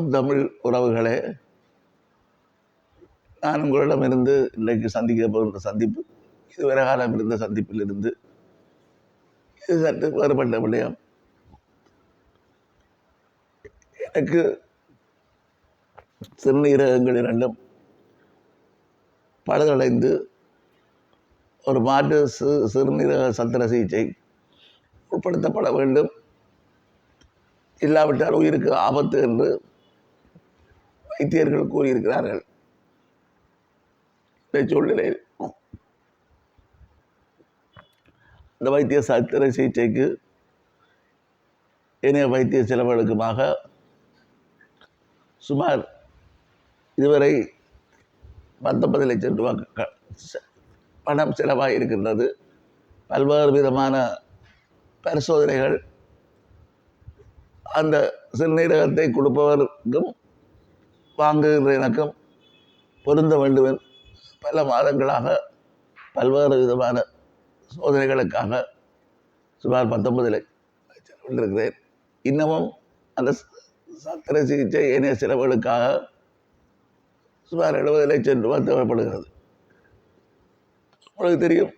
வணக்கம் தமிழ் உறவுகளே. நான் உங்களிடமிருந்து இன்றைக்கு சந்திக்க போகின்ற சந்திப்பு இதுவரை காலம் இருந்த சந்திப்பில் இருந்து இது சற்று வேறுபட்ட விடயம். எனக்கு சிறுநீரகங்கள் இரண்டும் பழுதடைந்து ஒரு மாற்று சிறுநீரக சத்திர சிகிச்சை உட்படுத்தப்பட வேண்டும், இல்லாவிட்டால் உயிருக்கு ஆபத்து என்று வைத்தியர்கள் கூறியிருக்கிறார்கள். இந்த சூழ்நிலையில் இந்த வைத்திய சத்திர சிகிச்சைக்கு இணைய வைத்திய செலவுகளுக்குமாக சுமார் இதுவரை 19 லட்சம் ரூபாய் பணம் செலவாக இருக்கின்றது. பல்வேறு விதமான பரிசோதனைகள் அந்த சிறுநீரகத்தை கொடுப்பவருக்கும் வாங்குகின்ற எனக்கும் பொருந்த வேண்டும். பல மாதங்களாக பல்வேறு விதமான சோதனைகளுக்காக சுமார் 19 லட்சம் கொண்டிருக்கிறேன். இன்னமும் அந்த சத்திர சிகிச்சை இணைய செலவுகளுக்காக சுமார் 70 லட்சம் ரூபாய் தேவைப்படுகிறது. உங்களுக்கு தெரியும்,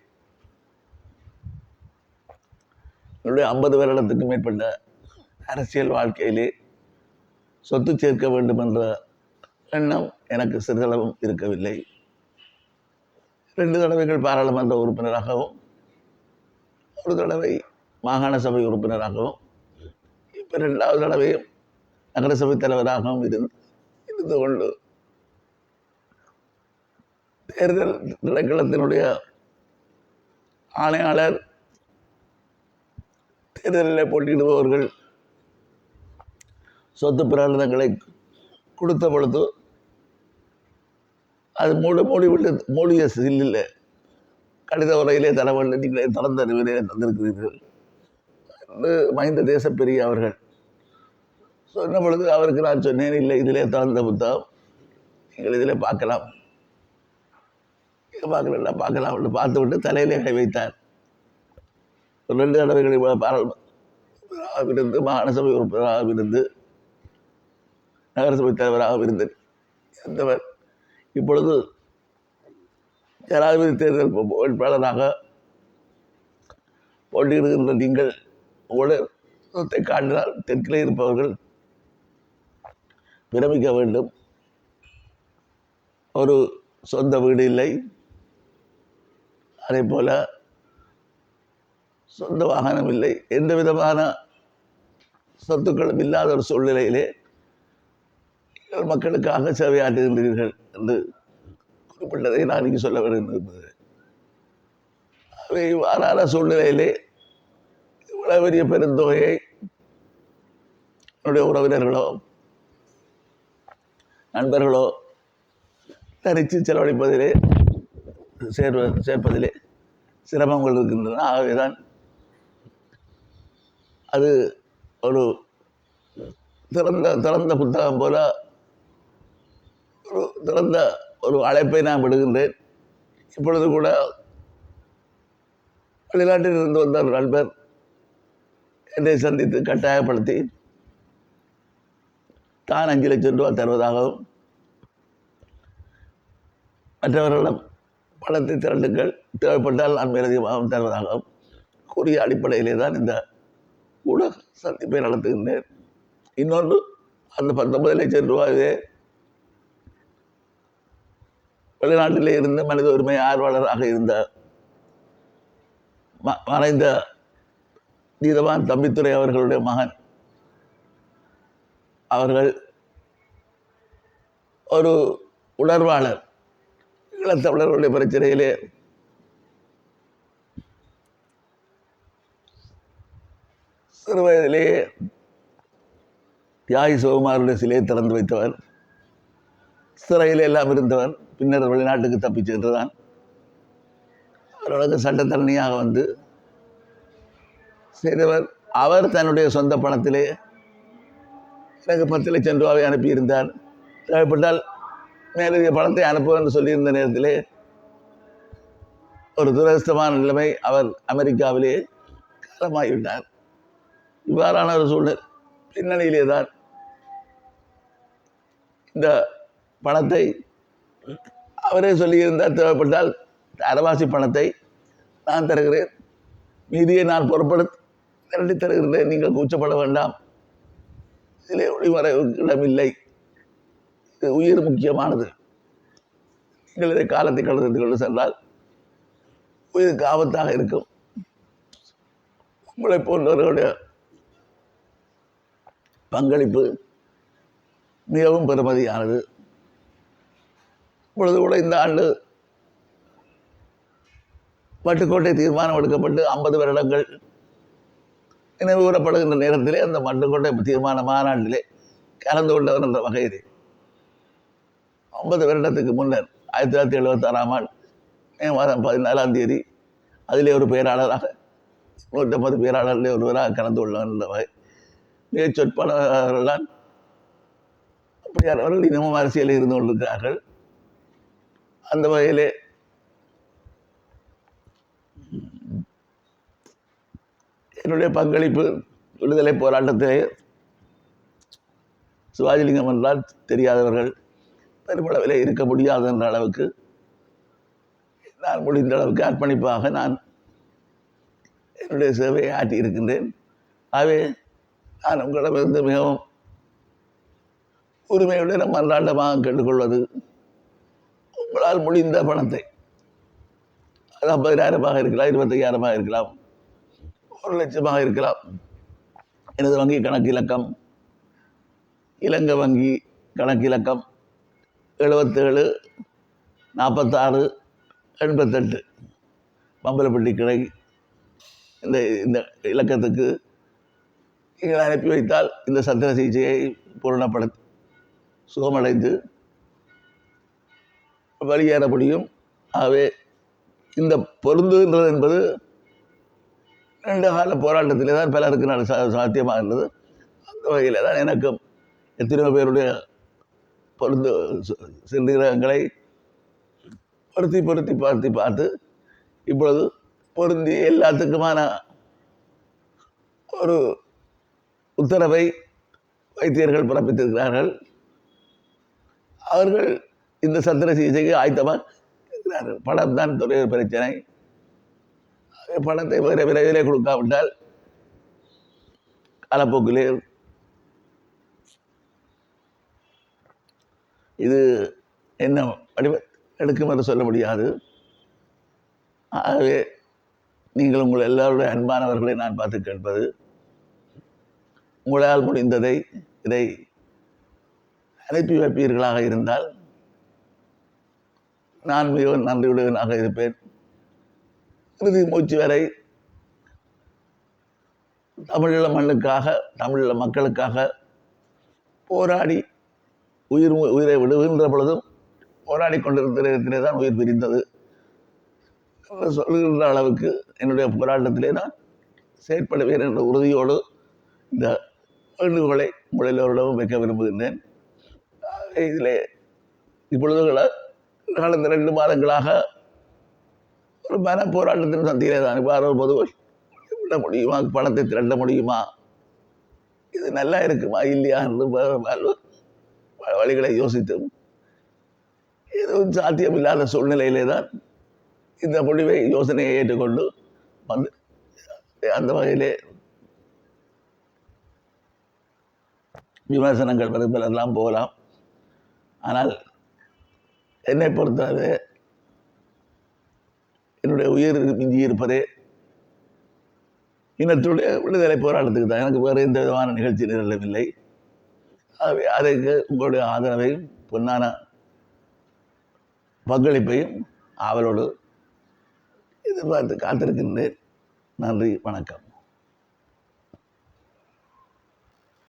என்னுடைய 50 வருடத்துக்கு மேற்பட்ட அரசியல் வாழ்க்கையிலே சொத்து சேர்க்க வேண்டும் என்ற எண்ணம் எனக்கு சிறிதளவும் இருக்கவில்லை. 2 தடவைகள் பாராளுமன்ற உறுப்பினராகவும் 1 தடவை மாகாண சபை உறுப்பினராகவும் இப்போ 2வது தடவையும் நகரசபை தலைவராகவும் இருந்து கொண்டு தேர்தல் திணைக்களத்தினுடைய ஆணையாளர் தேர்தலில் போட்டியிடுபவர்கள் சொத்து பிரகடனங்களை கொடுத்த பொழுது அது மூடிய சில்லில் கடித உரையிலே தர வேண்டும், நீங்களே திறந்த அறிவிலே தந்திருக்கிறீர்கள் என்று மஹிந்த தேசப்பிரிய அவர்கள் சொன்ன பொழுது அவருக்கு நான் சொன்னேன், இல்லை இதிலே திறந்த புத்தகம், நீங்கள் இதில் பார்க்கலாம் பார்க்கலாம் என்று பார்த்து விட்டு தலையிலே கை வைத்தார். 2 தடவைகளை பாராளுமன்றமாக இருந்து, மாகாண சபை உறுப்பினராக இருந்து, நகரசபை தலைவராக இருந்தேன். இருந்தவர் இப்பொழுது ஜனாதிபதி தேர்தல் வேட்பாளராக போட்டியிடுகின்ற நீங்கள் உங்களுடைய காட்டினால் தெற்கிலே இருப்பவர்கள் பிரமிக்க வேண்டும். ஒரு சொந்த வீடு இல்லை, அதே போல சொந்த வாகனம் இல்லை, எந்த விதமான சொத்துக்களும் இல்லாத ஒரு சூழ்நிலையிலே மக்களுக்காக சேவையாற்றுகின்றீர்கள் என்று குறிப்பிட்டதை நான் இங்கே சொல்ல விரும்புகிறேன். அவை இவ்வாறான சூழ்நிலையிலே இவ்வளவு பெரிய பெருந்தொகையை என்னுடைய உறவினர்களோ நண்பர்களோ தரித்து செலவழிப்பதிலே சேர்ப்பதிலே சிரமங்கள் இருக்கின்றன. ஆகவேதான் அது ஒரு திறந்த புத்தகம் போல திறந்த ஒரு அழைப்பை நான் விடுகின்றேன். இப்பொழுது கூட வெளிநாட்டில் இருந்து வந்த ஒரு நண்பர் என்னை சந்தித்து கட்டாயப்படுத்தி தான் 5 லட்சம் ரூபாய் தருவதாகவும் மற்றவர்களிடம் பணத்தை திரண்டுங்கள், தேவைப்பட்டால் நான் மேலதிகமாகவும் தருவதாகவும் கூறிய அடிப்படையிலே தான் இந்த ஊடக சந்திப்பை நடத்துகின்றேன். இன்னொன்று, அந்த 19 லட்சம் ரூபாயே வெளிநாட்டிலே இருந்த மனித உரிமை ஆர்வலராக இருந்த மறைந்த நீதவான் தம்பித்துரை அவர்களுடைய மகன் அவர்கள் ஒரு உணர்வாளர், ஈழத்தமிழர்களுடைய பிரச்சனையிலே சிறு வயதிலேயே தியாகி சிவகுமாருடைய சிலையை திறந்து வைத்தவர், சிறையில் எல்லாம் இருந்தவர், பின்னர் வெளிநாட்டுக்கு தப்பி சென்றுதான் அவர்களுக்கு சட்டத்தரணியாக வந்து செய்தவர். அவர் தன்னுடைய சொந்த பணத்திலே எனக்கு 10 லட்சம் ரூபாவை அனுப்பியிருந்தார். தேவைப்பட்டால் மேலதிக பணத்தை அனுப்புவோம் என்று சொல்லியிருந்த நேரத்திலே ஒரு துரதிர்ஷ்டமான நிலைமை, அவர் அமெரிக்காவிலே காலமாகிவிட்டார். இவ்வாறான ஒரு சூழ்நிலை பின்னணியிலே தான் இந்த பணத்தை அவரே சொல்லியிருந்தால் தேவைப்பட்டால் அரைவாசி பணத்தை நான் தருகிறேன், மீதியை நான் பொறுப்படுத்தி திரட்டி தருகிறேன், நீங்கள் கூச்சப்பட வேண்டாம், இதிலே ஒளிமறைவுக்கு இடமில்லை, இது உயிர் முக்கியமானது, நீங்கள் இதை காலத்தை கடந்து கொண்டு சென்றால் உயிருக்கு ஆபத்தாக இருக்கும், உங்களை போன்றவர்களுடைய பங்களிப்பு மிகவும் பெருமதியானது. இப்பொழுது கூட இந்த ஆண்டு வட்டுக்கோட்டை தீர்மானம் எடுக்கப்பட்டு 50 வருடங்கள் நினைவு கூறப்படுகின்ற நேரத்திலே அந்த வட்டுக்கோட்டை தீர்மான மாநாட்டிலே கலந்து கொண்டவர் என்ற வகையில் 50 வருடத்துக்கு முன்னர் 1976ஆம் ஆண்டு மே மாதம் 14ஆம் தேதி அதிலே ஒரு பேராளராக 150 பேராளர்களே ஒருவராக கலந்து கொள்ளவர் என்ற வகை மிக சொற்பனவர்கள்தான் அப்படியானவர்கள் இன்னமும் அரசியலில் இருந்து கொண்டிருக்கிறார்கள். அந்த வகையிலே என்னுடைய பங்களிப்பு விடுதலை போராட்டத்திலே சிவாஜிலிங்கம் என்றால் தெரியாதவர்கள் பெருமளவிலே இருக்க முடியாது என்ற அளவுக்கு நான் முடிந்த அளவுக்கு அர்ப்பணிப்பாக நான் என்னுடைய சேவையை ஆற்றி இருக்கின்றேன். ஆகவே நான் உங்களிடமிருந்து மிகவும் உரிமையுடன் மன்றாண்டமாக கேட்டுக்கொள்வது, உங்களால் முடிந்த பணத்தை, அது 50,000 இருக்கலாம், 25,000 இருக்கலாம், 1,00,000 இருக்கலாம், எனது வங்கி கணக்கு இலக்கம் இலங்கை வங்கி கணக்கு இலக்கம் 77 46 88 பம்பலப்பட்டி கிளை, இந்த இலக்கத்துக்கு நீங்கள் அனுப்பி வைத்தால் இந்த சத்திர சிகிச்சையை பூரணப்படுத்தி சுகமடைந்து வெளியேற முடியும். ஆகவே இந்த பொருந்துகின்றது என்பது நீண்ட கால போராட்டத்திலே தான் பலருக்கு சாத்தியமாக இருந்தது. அந்த வகையில் தான் எனக்கும் எத்தனையோ பேருடைய பொருந்து சிறுநீரகங்களை பொருத்தி பார்த்து இப்பொழுது பொருந்தி எல்லாத்துக்குமான ஒரு உத்தரவை வைத்தியர்கள் பிறப்பித்திருக்கிறார்கள். அவர்கள் இந்த சத்திர சிகிச்சைக்கு ஆயத்தமாக இருக்கிறார்கள். பணம் தான் துறை பிரச்சனை. பணத்தை வேறு விரைவிலே கொடுக்காவிட்டால் காலப்போக்கிலே இது என்ன வடிவ எடுக்கும் என்று சொல்ல முடியாது. ஆகவே நீங்கள் உங்கள் எல்லோருடைய அன்பானவர்களை நான் பார்த்து கேட்பது, உங்களால் முடிந்ததை இதை அனுப்பி வைப்பீர்களாக இருந்தால் நான் மிகவும் நன்றியுடனாக இருப்பேன். இறுதி மூச்சு வரை தமிழீழ மண்ணுக்காக, தமிழீழ மக்களுக்காக போராடி உயிரை விடுகின்ற பொழுதும் போராடி கொண்டிருந்த நேரத்திலே தான் உயிர் பிரிந்தது என்று சொல்கின்ற அளவுக்கு என்னுடைய போராட்டத்திலே நான் செயற்படுவேன் என்ற உறுதியோடு இந்த வேண்டுகோளை எல்லோரிடமும் வைக்க விரும்புகின்றேன். இதிலே இப்பொழுது கடந்த 2 மாதங்களாக ஒரு மன போராட்டத்தின் சந்தியிலே தான் இவ்வாறு பொதுவாக விட முடியுமா, பணத்தை திரட்ட முடியுமா, இது நல்லா இருக்குமா இல்லையா என்று வழிகளை யோசித்தும் எதுவும் சாத்தியமில்லாத சூழ்நிலையிலே தான் இந்த முடிவை யோசனையை ஏற்றுக்கொண்டு வந்து அந்த வகையிலே விமர்சனங்கள் எல்லாம் போகலாம். ஆனால் என்னை பொறுத்தவரை என்னுடைய உயிர் மிஞ்சி இருப்பதே இனத்துடைய விடுதலை போராட்டத்துக்கு தான். எனக்கு வேறு எந்த விதமான நிகழ்ச்சி நிரலவில்லை. ஆகவே அதற்கு உங்களுடைய ஆதரவையும் பொன்னான பங்களிப்பையும் ஆவலோடு எதிர்பார்த்து காத்திருக்கின்றேன். நன்றி, வணக்கம்.